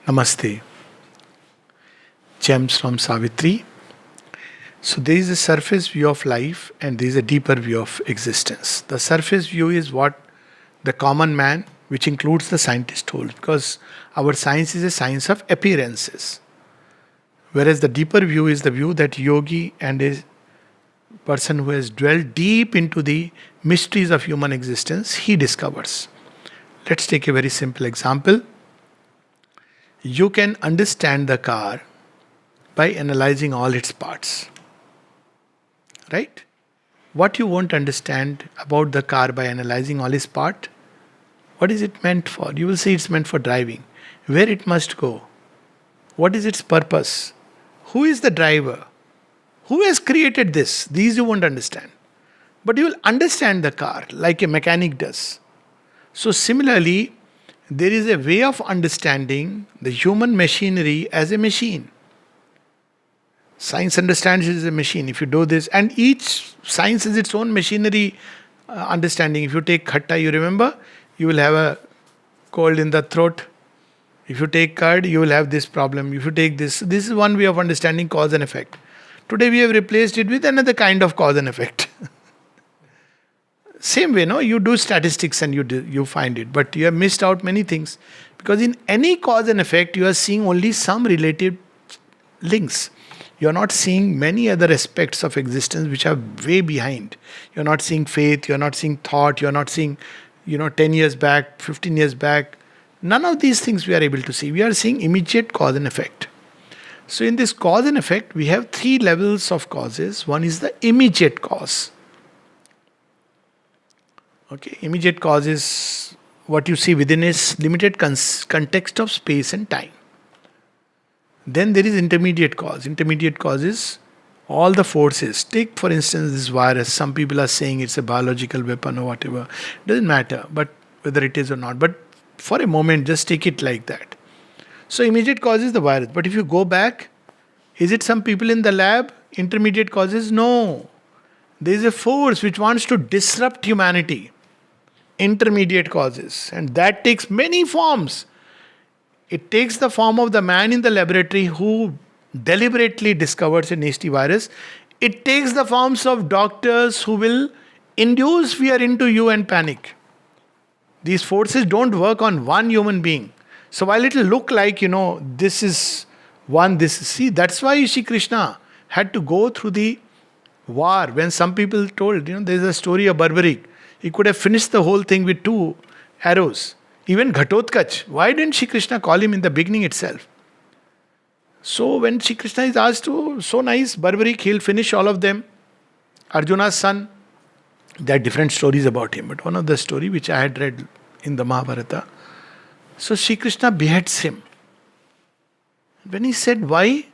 Namaste. Gems from Savitri. So there is a surface view of life and there is a deeper view of existence. The surface view is what the common man, which includes the scientist, holds, because our science is a science of appearances. Whereas the deeper view is the view that yogi and a person who has dwelled deep into the mysteries of human existence, he discovers. Let's take a very simple example. You can understand the car by analyzing all its parts. Right? What you won't understand about the car by analyzing all its part, what is it meant for? You will say it's meant for driving. Where it must go? What is its purpose? Who is the driver? Who has created this? These you won't understand. But you will understand the car like a mechanic does. So similarly, there is a way of understanding the human machinery as a machine. Science understands it as a machine. If you do this, and each science is its own machinery understanding. If you take khatta, you remember, you will have a cold in the throat. If you take curd, you will have this problem. If you take this is one way of understanding cause and effect. Today we have replaced it with another kind of cause and effect. Same way, no? You do statistics and you find it, but you have missed out many things. Because in any cause and effect, you are seeing only some related links. You are not seeing many other aspects of existence which are way behind. You are not seeing faith, you are not seeing thought, you are not seeing, 10 years back, 15 years back. None of these things we are able to see. We are seeing immediate cause and effect. So in this cause and effect, we have three levels of causes. One is the immediate cause. Okay, immediate cause is what you see within a limited context of space and time. Then there is intermediate cause. Intermediate cause is all the forces. Take for instance this virus. Some people are saying it's a biological weapon or whatever. Doesn't matter, but whether it is or not. But for a moment, just take it like that. So immediate cause is the virus. But if you go back, is it some people in the lab? Intermediate causes? No. There is a force which wants to disrupt humanity. Intermediate causes. And that takes many forms. It takes the form of the man in the laboratory who deliberately discovers a nasty virus. It takes the forms of doctors who will induce fear into you and panic. These forces don't work on one human being. So while it will look like, this is one, see, that's why Shri Krishna had to go through the war. When some people told, there's a story of Barbaric. He could have finished the whole thing with 2 arrows. Even Ghatotkach. Why didn't Shri Krishna call him in the beginning itself? So when Shri Krishna is asked to, so nice, Barbaric, he'll finish all of them. Arjuna's son, there are different stories about him. But one of the story which I had read in the Mahabharata, so Shri Krishna beheads him. When he said, why?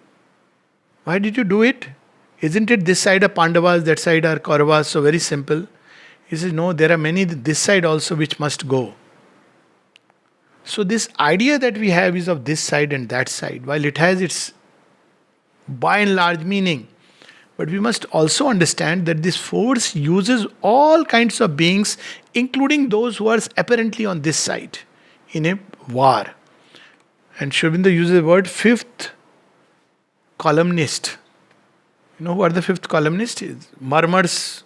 Why did you do it? Isn't it this side are Pandavas, that side are Kauravas? So very simple. He says, no, there are many this side also which must go. So this idea that we have is of this side and that side, while it has its by and large meaning. But we must also understand that this force uses all kinds of beings, including those who are apparently on this side, in a war. And Sri Aurobindo uses the word fifth columnist. You know who are the fifth columnist? Murmurs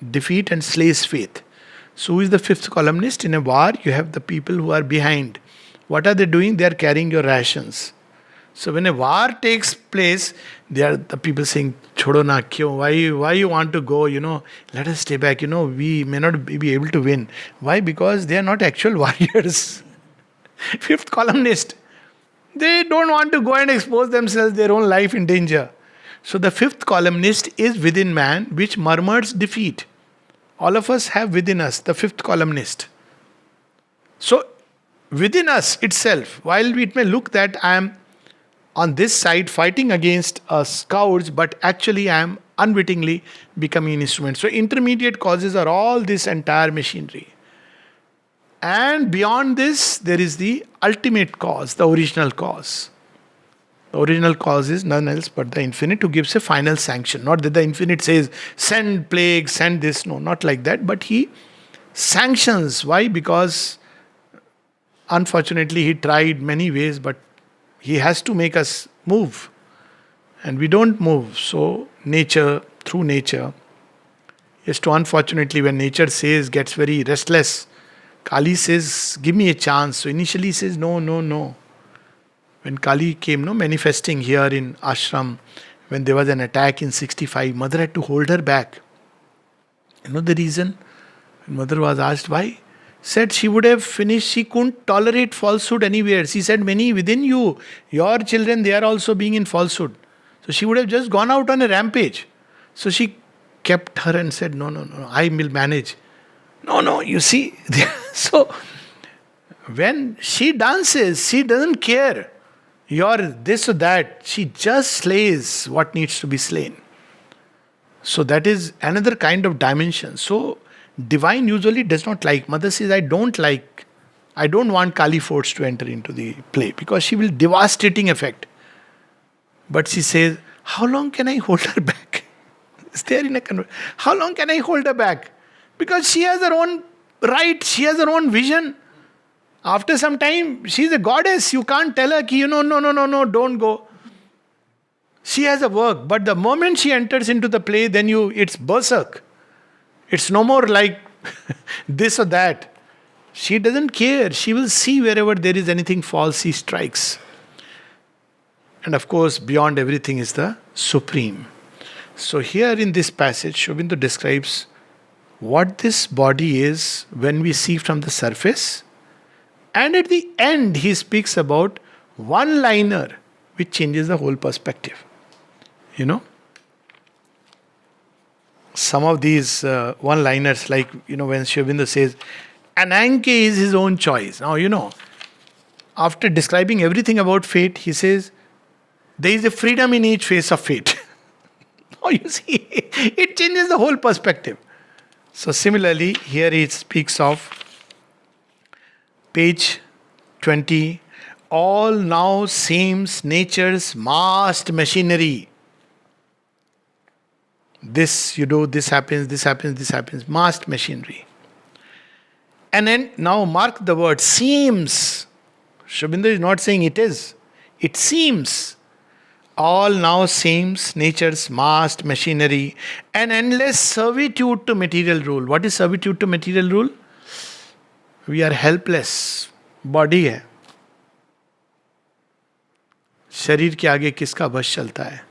defeat and slays faith. So who is the fifth columnist? In a war, you have the people who are behind. What are they doing? They are carrying your rations. So when a war takes place, they are the people saying, Chodo na kyo, why you want to go, let us stay back, we may not be able to win. Why? Because they are not actual warriors. Fifth columnist. They don't want to go and expose themselves, their own life in danger. So the fifth columnist is within man, which murmurs defeat. All of us have within us the fifth columnist. So within us itself, while it may look that I am on this side fighting against a scourge, but actually I am unwittingly becoming an instrument. So intermediate causes are all this entire machinery. And beyond this, there is the ultimate cause, the original cause. The original cause is none else but the infinite who gives a final sanction. Not that the infinite says, send plague, send this. No, not like that. But he sanctions. Why? Because unfortunately he tried many ways, but He has to make us move. And we don't move. So nature, through nature, yes, to unfortunately when nature gets very restless, Kali says, give me a chance. So initially he says, no, no, no. When Kali came, manifesting here in ashram, when there was an attack in 65, mother had to hold her back. You know the reason? When mother was asked why, said she would have finished, she couldn't tolerate falsehood anywhere. She said, many within you, your children, they are also being in falsehood. So she would have just gone out on a rampage. So she kept her and said, no, no, no, I will manage. No, no, you see. So when she dances, she doesn't care. You're this or that. She just slays what needs to be slain. So that is another kind of dimension. So divine usually does not like. Mother says, I don't want Kali force to enter into the play because she will devastating effect. But she says, how long can I hold her back? Is there in a conversation? How long can I hold her back? Because she has her own right, she has her own vision. After some time, she's a goddess. You can't tell her, no, don't go. She has a work, but the moment she enters into the play, then it's berserk. It's no more like this or that. She doesn't care. She will see wherever there is anything false, she strikes. And of course, beyond everything is the Supreme. So here in this passage, Sri Aurobindo describes what this body is when we see from the surface. And at the end, he speaks about one-liner, which changes the whole perspective. Some of these one-liners, like, when Sri Aurobindo says, Ananke is his own choice. Now, after describing everything about fate, he says, there is a freedom in each phase of fate. Oh, you see, it changes the whole perspective. So similarly, here it speaks of page 20, all now seems nature's massed machinery. This you do, this happens, massed machinery. And then now mark the word seems. Sri Aurobindo is not saying it is. It seems. All now seems nature's massed machinery, an endless servitude to material rule. What is servitude to material rule? We are helpless. Body है. शरीर के आगे किसका बस चलता है?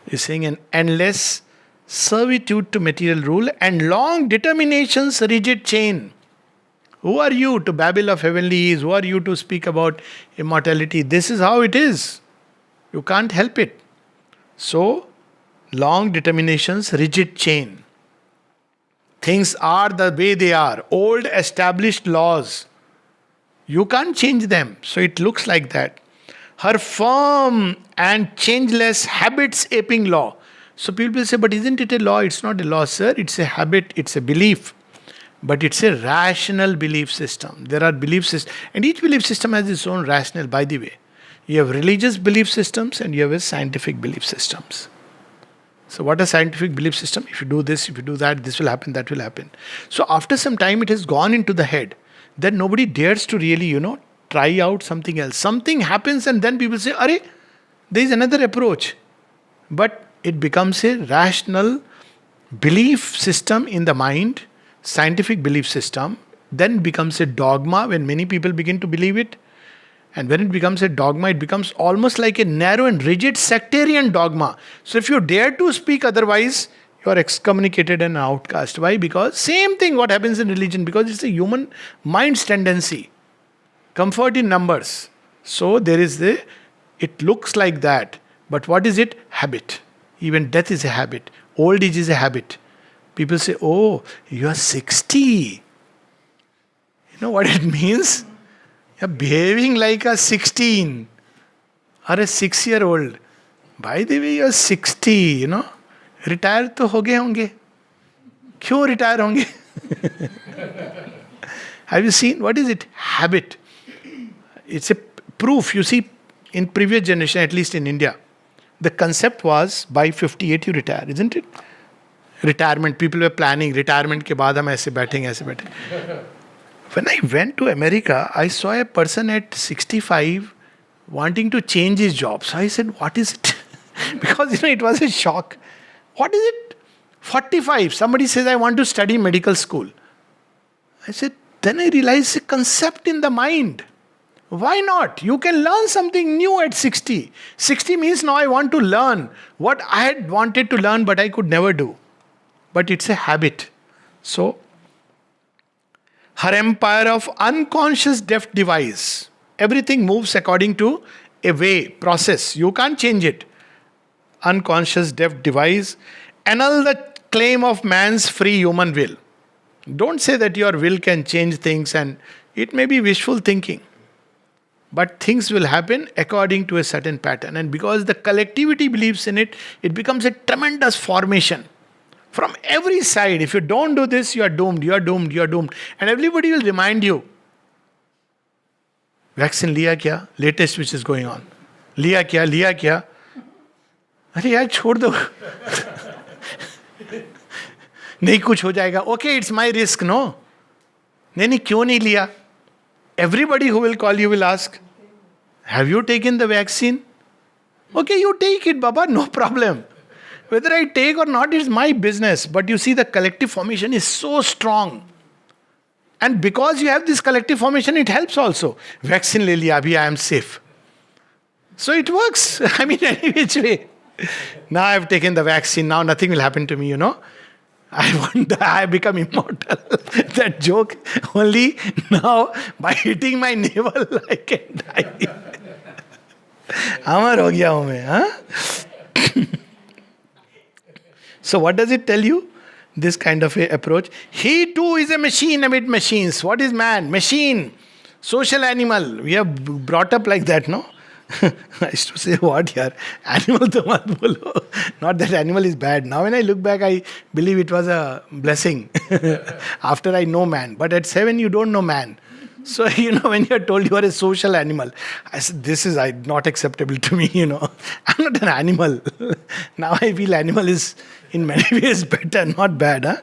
He's saying an endless servitude to material rule and long determination's rigid chain. Who are you to babble of heavenlies? Who are you to speak about immortality? This is how it is. You can't help it. So, long determinations, rigid chain. Things are the way they are. Old established laws. You can't change them. So it looks like that. Her firm and changeless habits aping law. So people will say, but isn't it a law? It's not a law, sir. It's a habit. It's a belief. But it's a rational belief system. There are belief systems. And each belief system has its own rationale, by the way. You have religious belief systems and you have scientific belief systems. So what are scientific belief system? If you do this, if you do that, this will happen, that will happen. So after some time it has gone into the head. Then nobody dares to really, try out something else. Something happens and then people say, Arey, there is another approach. But it becomes a rational belief system in the mind, scientific belief system, then becomes a dogma when many people begin to believe it. And when it becomes a dogma, it becomes almost like a narrow and rigid sectarian dogma. So if you dare to speak otherwise, you are excommunicated and outcast. Why? Because same thing what happens in religion, because it's a human mind's tendency. Comfort in numbers. So there is it looks like that. But what is it? Habit. Even death is a habit. Old age is a habit. People say, oh, you are 60. You know what it means? You're behaving like a 16 or a 6-year-old. By the way, you're 60, Retire तो हो गए होंगे. क्यों retire होंगे? Have you seen? What is it? Habit. It's a proof. You see, in previous generation, at least in India, the concept was by 58 you retire, isn't it? Retirement. People were planning retirement के बाद हम ऐसे बैठेंगे. When I went to America, I saw a person at 65 wanting to change his job. So I said, what is it? Because it was a shock. What is it? 45. Somebody says, I want to study medical school. I said, then I realized a concept in the mind. Why not? You can learn something new at 60. 60 means now I want to learn what I had wanted to learn but I could never do. But it's a habit. So, her empire of unconscious deft device. Everything moves according to a way, process. You can't change it. Unconscious deft device. Annul the claim of man's free human will. Don't say that your will can change things, and it may be wishful thinking. But things will happen according to a certain pattern. And because the collectivity believes in it, it becomes a tremendous formation. From every side, if you don't do this, you are doomed, you are doomed, you are doomed. And everybody will remind you, vaccine liya kya? Latest which is going on. Liya kya? Liya kya? अरे यार छोड़ दो. नहीं कुछ हो जाएगा. Okay, it's my risk, no? नहीं क्यों नहीं लिया? Everybody who will call you will ask, have you taken the vaccine? Okay, you take it, Baba, no problem. Whether I take or not is my business. But you see, the collective formation is so strong. And because you have this collective formation, it helps also. Vaccine le liya, abhi I am safe. So it works. I mean, any which way. Now I have taken the vaccine, now nothing will happen to me, I won't die, I become immortal. That joke, only now by hitting my navel I can die. Amar ho gaya hu main, huh? So what does it tell you? This kind of a approach. He too is a machine amid machines. What is man? Machine. Social animal. We are brought up like that, no? I used to say, what yaar? Animal to mat bolo. Not that animal is bad. Now when I look back, I believe it was a blessing. After I know man. But at 7, you don't know man. So, when you're told you are a social animal, I said, this is not acceptable to me, I'm not an animal. Now I feel animal is in many ways better, not bad. Huh?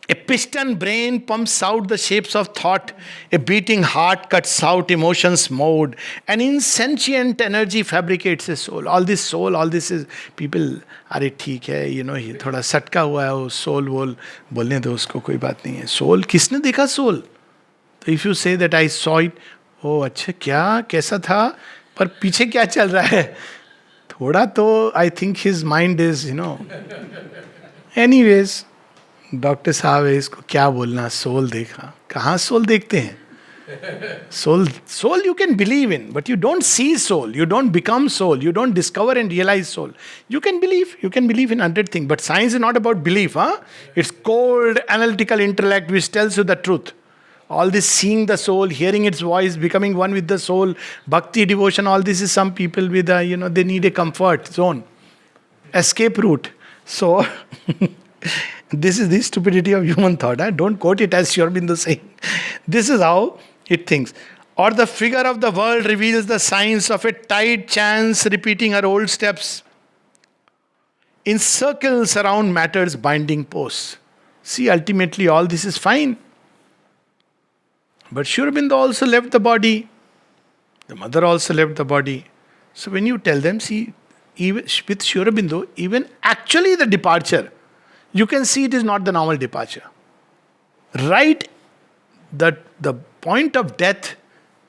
A piston brain pumps out the shapes of thought. A beating heart cuts out emotions mode. An insentient energy fabricates a soul. All this is, people, अरे ठीक है, ये थोड़ा सटका हुआ है वो soul वोल बोलने दो उसको कोई बात नहीं है. Soul, किसने देखा soul? तो if you say that I saw it, अच्छा क्या कैसा था, पर पीछे क्या चल रहा है? थोड़ा तो I think his mind is, Anyways. Doctor साहब है, इसको क्या बोलना, सोल देखा. कहाँ सोल देखते हैं? Soul you can believe in, but you don't see soul, you don't become soul, you don't discover and realize soul. You can believe in 100 things, but science is not about belief. It's cold analytical intellect which tells you the truth. All this seeing the soul, hearing its voice, becoming one with the soul, bhakti, devotion, all this is some people with they need a comfort zone, escape route. So this is the stupidity of human thought. Don't quote it as Sri Aurobindo saying. This is how it thinks. Or the figure of the world reveals the signs of a tight chance repeating her old steps in circles around matter's binding posts. See, ultimately all this is fine. But Sri Aurobindo also left the body. The mother also left the body. So when you tell them, see, even with Sri Aurobindo, even actually the departure, you can see it is not the normal departure. Right, the point of death.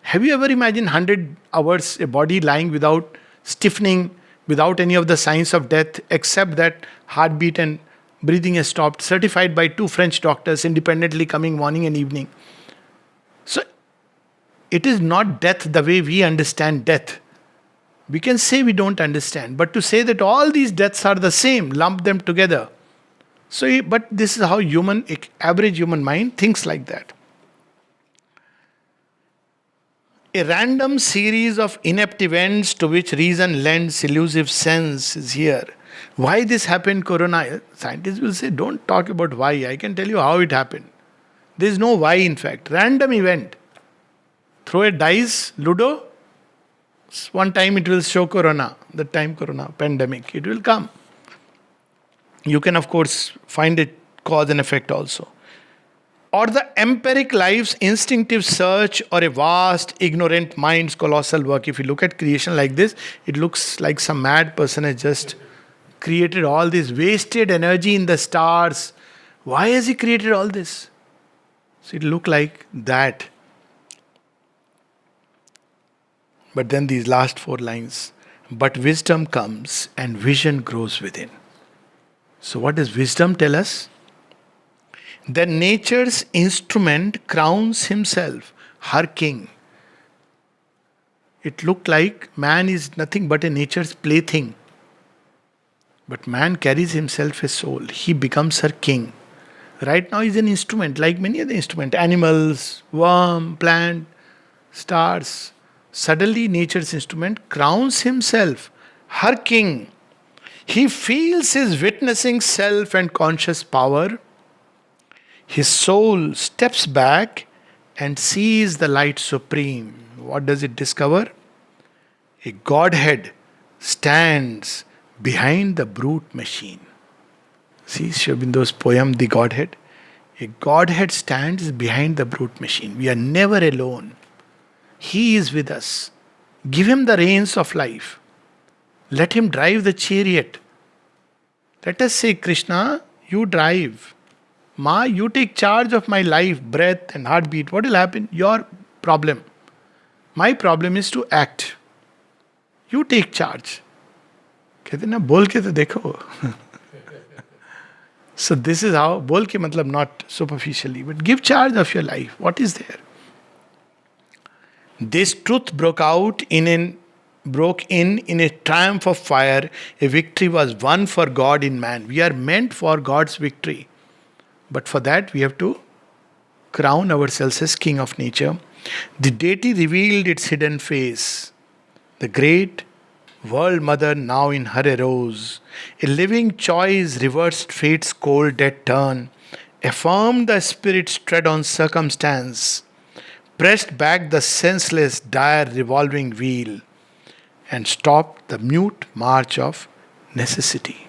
Have you ever imagined 100 hours a body lying without stiffening, without any of the signs of death, except that heartbeat and breathing has stopped, certified by 2 French doctors independently coming morning and evening. So, it is not death the way we understand death. We can say we don't understand, but to say that all these deaths are the same, lump them together. So, but this is how average human mind thinks like that. A random series of inept events to which reason lends illusive sense is here. Why this happened, Corona? Scientists will say, don't talk about why. I can tell you how it happened. There is no why, in fact. Random event. Throw a dice, Ludo. One time it will show Corona. That time Corona, pandemic. It will come. You can, of course, find it cause and effect also. or the empiric life's instinctive search, or a vast, ignorant mind's colossal work. If you look at creation like this, it looks like some mad person has just created all this wasted energy in the stars. Why has he created all this? So it look like that. But then these last four lines, but wisdom comes and vision grows within. So what does wisdom tell us? That nature's instrument crowns himself, her king. It looked like man is nothing but a nature's plaything. But man carries himself a soul. He becomes her king. Right now he's an instrument, like many other instruments. Animals, worm, plant, stars. Suddenly nature's instrument crowns himself, her king. He feels his witnessing self and conscious power. His soul steps back and sees the light supreme. What does it discover? A Godhead stands behind the brute machine. See Sri Aurobindo's poem, The Godhead? A Godhead stands behind the brute machine. We are never alone. He is with us. Give him the reins of life. Let him drive the chariot. Let us say, Krishna, you drive. Ma, you take charge of my life, breath and heartbeat. What will happen? Your problem. My problem is to act. You take charge. कहते ना बोल के तो देखो. So this is how, बोल के मतलब not superficially, but give charge of your life. What is there? This truth broke in a triumph of fire. A victory was won for God in man. We are meant for God's victory. But for that we have to crown ourselves as king of nature. The deity revealed its hidden face. The great world mother now in her arose. A living choice reversed fate's cold dead turn. Affirmed the spirit's tread on circumstance. Pressed back the senseless dire revolving wheel. And stopped the mute march of necessity.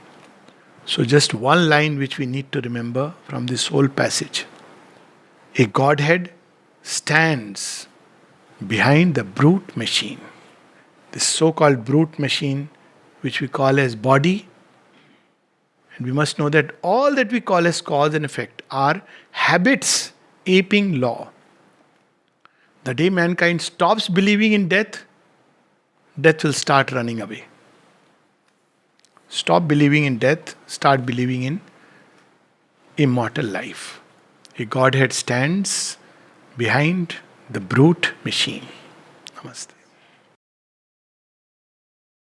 So just one line which we need to remember from this whole passage. A Godhead stands behind the brute machine. This so-called brute machine which we call as body. And we must know that all that we call as cause and effect are habits aping law. The day mankind stops believing in death, death will start running away. Stop believing in death, start believing in immortal life. A Godhead stands behind the brute machine. Namaste.